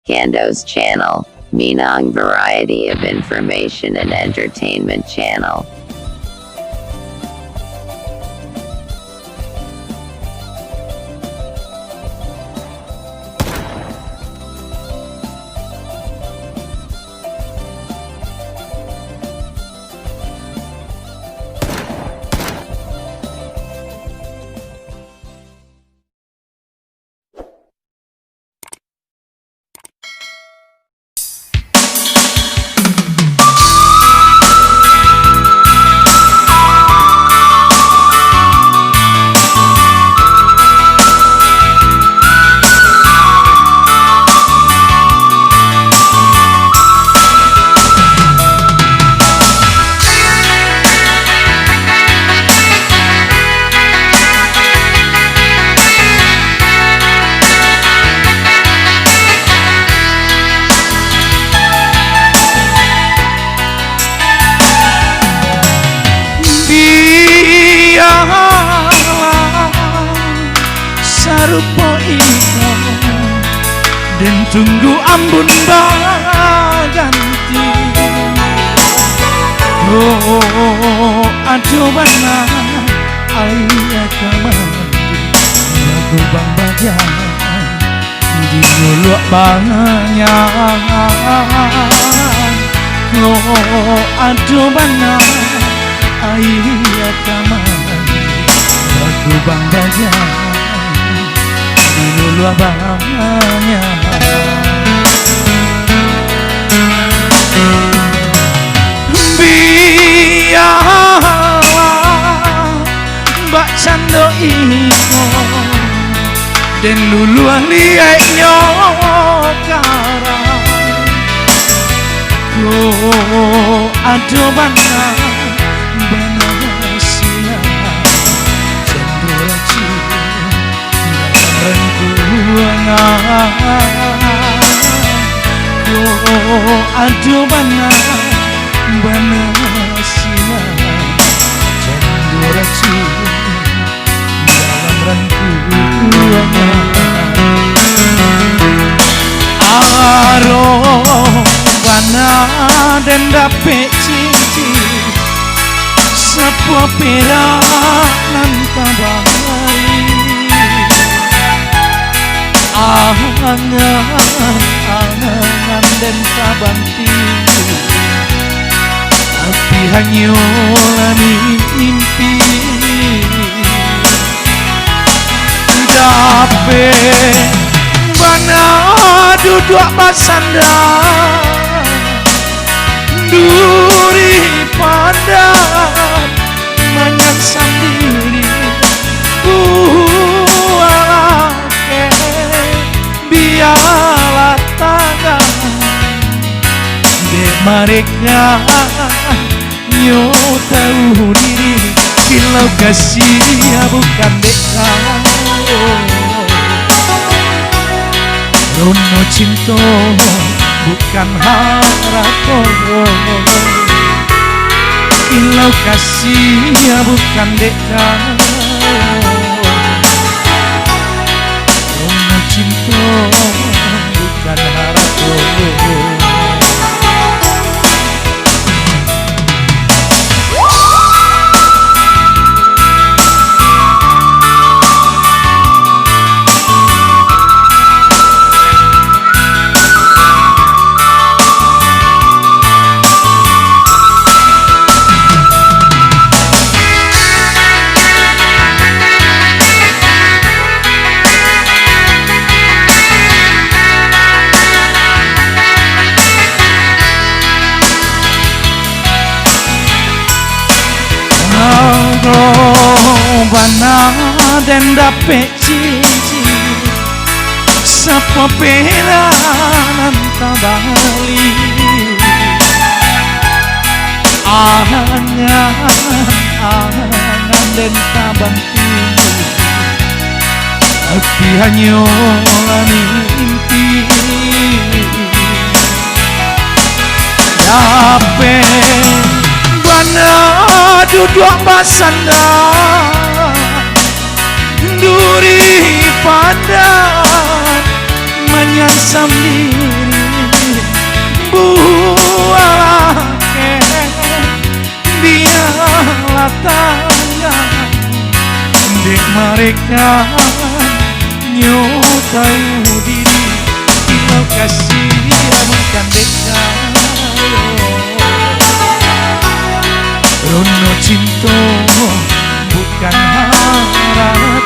Kando's channel, Minang variety of information and entertainment channel. Sarupo ino dan tunggu ambun baganti. Oh aduh bana ayah kamandi lagu bang bagian di nyuluk banyak. Oh aduh bana ayah kamandi lagu bang bagian dulu abangnya. Biarlah Mbak Cando iko dan lulu liatnya karang. Oh aduh bana siang cendera cinta oh aduh bana siang cendera cinta dalam rangkuannya. Aro bana dan dapet cincin sebuah perak nan tabari. Angan dan kabanti tapi hanyalah mimpi. Dapet bana duduk basanda duri padat manyan sendiri. Biarlah tangan de mereka nyo tahu diri kilau kasih bukan deka rono cinta bukan harapan kilau kasih bukan deka cinta bukan harapan. Bana dan dapet cincin sapa pelanan tabali. Angan dan kabanti tapi hanyalah mimpi. Dapet bana duduk basanda duri padat menyasam diri. sayang dek mereka tahu diri kalau kasih bukan deka Rono cinta bukan harap